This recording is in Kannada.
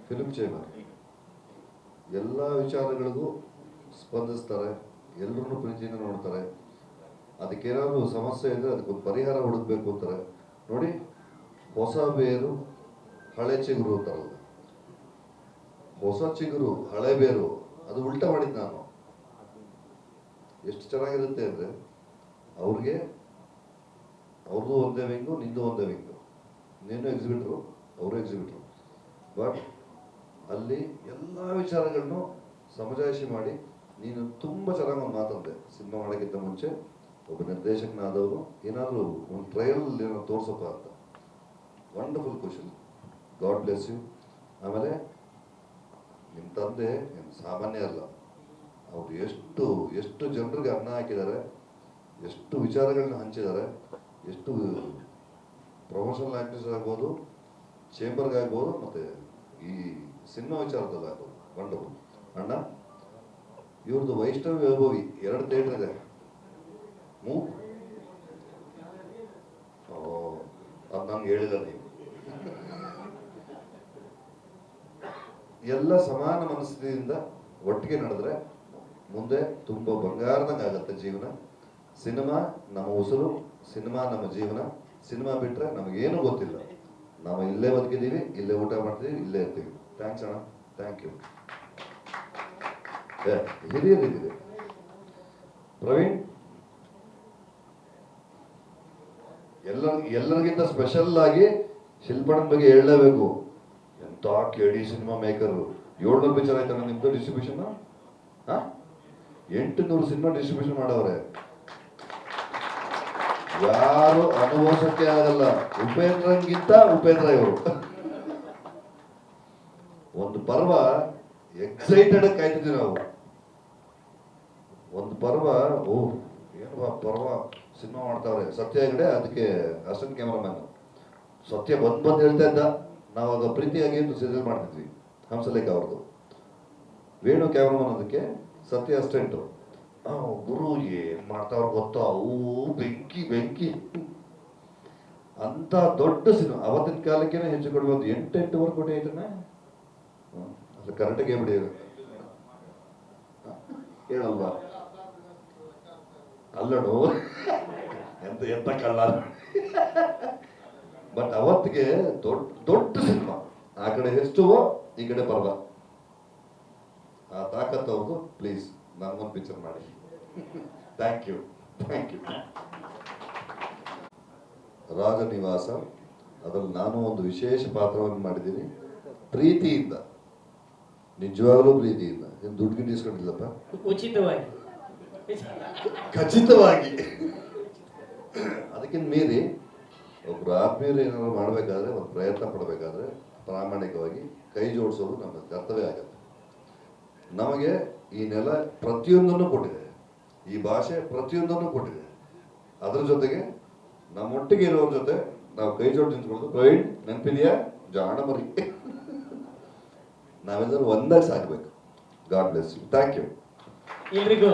ಫಿಲ್ಮ್ ಚೇಂಬರ್ ಎಲ್ಲ ವಿಚಾರಗಳಿಗೂ ಸ್ಪಂದಿಸ್ತಾರೆ, ಎಲ್ಲರನ್ನೂ ಪ್ರೀತಿಯಿಂದ ನೋಡ್ತಾರೆ. ಅದಕ್ಕೇನಾದ್ರು ಸಮಸ್ಯೆ ಇದ್ದರೆ ಅದಕ್ಕೊಂದು ಪರಿಹಾರ ಹುಡುಕ್ಬೇಕು ಅಂತಾರೆ. ನೋಡಿ, ಹೊಸ ಬೇರು ಹಳೆ ಚಿಗುರು ಅಂತಾರಲ್ಲ, ಹೊಸ ಚಿಗುರು ಹಳೆ ಬೇರು, ಅದು ಉಲ್ಟಾ ಮಾಡಿದ್ದು ನಾನು. ಎಷ್ಟು ಚೆನ್ನಾಗಿರುತ್ತೆ ಅಂದರೆ, ಅವ್ರಿಗೆ ಅವ್ರದ್ದು ಒಂದೇ ವಿಂಗು, ನಿಂದು ಒಂದೇ ವಿಂಗು, ನೀನು ಎಕ್ಸಿಬಿಟ್ರು, ಅವರು ಎಕ್ಸಿಬಿಟ್ರು. ಬಟ್ ಅಲ್ಲಿ ಎಲ್ಲ ವಿಚಾರಗಳನ್ನು ಸಮಜಾಯಿಷಿ ಮಾಡಿ, ನೀನು ತುಂಬ ಚೆನ್ನಾಗಿ ಒಂದು ಮಾತಂದೆ, ಸಿನಿಮಾ ಮಾಡೋಕ್ಕಿಂತ ಮುಂಚೆ ಒಬ್ಬ ನಿರ್ದೇಶಕನಾದವರು ಏನಾದರೂ ಒಂದು ಟ್ರಯಲ್ ಏನೋ ತೋರ್ಸಪ್ಪ ಅಂತ. Wonderful question, God bless you. ಆಮೇಲೆ ನಿಮ್ಮ ತಂದೆ ಏನು ಸಾಮಾನ್ಯ ಅಲ್ಲ, ಅವರು ಎಷ್ಟು ಜನರಿಗೆ ಅನ್ನ ಹಾಕಿದ್ದಾರೆ, ಎಷ್ಟು ವಿಚಾರಗಳನ್ನ ಹಂಚಿದ್ದಾರೆ, ಎಷ್ಟು ಪ್ರೊಫೆಷನಲ್ ಆ್ಯಕ್ಟರ್ಸ್ ಆಗ್ಬೋದು, ಚೇಂಬರ್ಗಾಗ್ಬೋದು, ಮತ್ತು ಈ ಸಿನಿಮಾ ವಿಚಾರದಲ್ಲಿ ಆಗ್ಬೋದು. ವಂಡರ್ಫುಲ್ ಅಣ್ಣ. ಇವ್ರದ್ದು ವೈಷ್ಣವ ವೈಭವಿ 2 ಥಿಯೇಟರ್ ಇದೆ. ಅದು ನಂಗೆ ಹೇಳಿಲ್ಲ ನೀವು. ಎಲ್ಲ ಸಮಾನ ಮನಸ್ಥಿತಿಯಿಂದ ಒಟ್ಟಿಗೆ ನಡೆದ್ರೆ ಮುಂದೆ ತುಂಬ ಬಂಗಾರದಂಗೆ ಆಗುತ್ತೆ ಜೀವನ. ಸಿನಿಮಾ ನಮ್ಮ ಉಸಿರು, ಸಿನಿಮಾ ನಮ್ಮ ಜೀವನ. ಸಿನಿಮಾ ಬಿಟ್ಟರೆ ನಮಗೇನು ಗೊತ್ತಿಲ್ಲ. ನಾವು ಇಲ್ಲೇ ಬದುಕಿದ್ದೀವಿ, ಇಲ್ಲೇ ಊಟ ಮಾಡ್ತೀವಿ, ಇಲ್ಲೇ ಇರ್ತೀವಿ. ಥ್ಯಾಂಕ್ಸ್ ಅಣ್ಣ, ಥ್ಯಾಂಕ್ ಯು. ಹಿರಿಯರಿದ್ದೀವಿ. ಪ್ರವೀಣ್, ಎಲ್ಲರಿಗಿಂತ ಸ್ಪೆಷಲ್ ಆಗಿ ಶಿಲ್ಪಣ್ಣನ ಬಗ್ಗೆ ಹೇಳಲೇಬೇಕು. ಎಂತ ಕೇಳಿ ಸಿನಿಮಾ ಮೇಕರ್. 700 ಪಿಕ್ಚರ್ ಆಯ್ತಾನ ನಿಮ್ದು ಡಿಸ್ಟ್ರಿಬ್ಯೂಷನ್? 800 ಸಿನಿಮಾ ಡಿಸ್ಟ್ರಿಬ್ಯೂಷನ್ ಮಾಡವ್ರೆ. ಯಾರು ಅನುಭವಿಸಕ್ಕೆ ಆಗಲ್ಲ. ಉಪೇಂದ್ರನ್ಗಿಂತ ಉಪೇಂದ್ರ ಇವರು. ಒಂದು ಪರ್ವ ಎಕ್ಸೈಟೆಡ್ ಕಾಯ್ತಿದ್ವಿ ನಾವು. ಒಂದು ಪರ್ವ, ಏನು ಪರ್ವ ಸಿನಿಮಾ ಮಾಡ್ತಾವ್ರೆ. ಸತ್ಯ ಹೆಗಡೆ ಅದಕ್ಕೆ ಅಸಿಸ್ಟೆಂಟ್ ಕ್ಯಾಮರಾಮನ್. ಸತ್ಯ ಬಂದು ಹೇಳ್ತಾ ಇದ್ದ. ನಾವಾಗ ಪ್ರೀತಿಯಾಗಿ ಸೀರಿಯಲ್ ಮಾಡ್ತಿದ್ವಿ, ಹಂಸಲೇಖ ಅವ್ರದ್ದು. ವೇಣು ಕ್ಯಾಮರಾಮನ್, ಅದಕ್ಕೆ ಸತ್ಯ ಅಸಿಸ್ಟೆಂಟು. ಗುರು ಏನ್ ಮಾಡ್ತಾವ್ರ ಗೊತ್ತಾ, ಬೆಂಕಿ ಬೆಂಕಿ ಅಂತ ದೊಡ್ಡ ಸಿನಿಮಾ. ಅವತ್ತಿನ ಕಾಲಕ್ಕೇನೆ ಹೆಚ್ಚು ಕಡಿಮೆ ಒಂದು 8-8 ಕೋಟಿ ಐಟನ. ಅದು ಕರೆಕ್ಟಾಗಿ ಬಿಡಿ ಹೇಳಲ್ವಾ? ಅಲ್ಲಡು ಎಂತ ಕಳ್ಳ. ಬಟ್ ಅವತ್ತಿಗೆ ದೊಡ್ಡ ಸಿನಿಮಾ. ಆ ಕಡೆ ಹೆಚ್ಚುವೋ, ಈ ಕಡೆ ಪರ್ವ. ಆ ತಾಕತ್ ಅವ್ರದ್ದು. ಪ್ಲೀಸ್ ನನಗೊಂದು ಪಿಕ್ಚರ್ ಮಾಡಿ. Thank you, thank you. Rajniwas, ಅದ್ರಲ್ಲಿ ನಾನು ಒಂದು ವಿಶೇಷ ಪಾತ್ರವನ್ನು ಮಾಡಿದ್ದೀನಿ. ಪ್ರೀತಿಯಿಂದ, ನಿಜವಾಗಲೂ ಪ್ರೀತಿಯಿಂದ. ಏನು ದುಡ್ಡು ಇಸ್ಕೊಂಡಿಲ್ಲಪ್ಪ, ಉಚಿತವಾಗಿ, ಖಚಿತವಾಗಿ. ಅದಕ್ಕಿಂತ ಮೀರಿ ಒಬ್ರು ಆತ್ಮೀಯರು ಏನಾದ್ರು ಮಾಡಬೇಕಾದ್ರೆ, ಒಂದು ಪ್ರಯತ್ನ ಪಡಬೇಕಾದ್ರೆ ಪ್ರಾಮಾಣಿಕವಾಗಿ ಕೈ ಜೋಡಿಸೋದು ನಮ್ಮ ಕರ್ತವ್ಯ ಆಗುತ್ತೆ. ನಮಗೆ ಈ ನೆಲ ಪ್ರತಿಯೊಂದನ್ನು ಕೊಟ್ಟಿದೆ, ಈ ಭಾಷೆ ಪ್ರತಿಯೊಂದನ್ನು ಕೊಟ್ಟಿದೆ. ಅದರ ಜೊತೆಗೆ ನಮ್ಮೊಟ್ಟಿಗೆ ಇರೋರ ಜೊತೆ ನಾವು ಕೈ ಜೋಡಿ ನಿಂತ್ಕೊಳ್ಳೋದು. ಪ್ರವೀಣ್, ನೆನಪಿದೆಯಾ? ಜಾಣ ಮರಿ. ನಾವೆಲ್ಲರೂ ಒಂದಾಗಿ ಸಾಗಬೇಕು. God bless you. Thank you ಎಲ್ರಿಗೂ.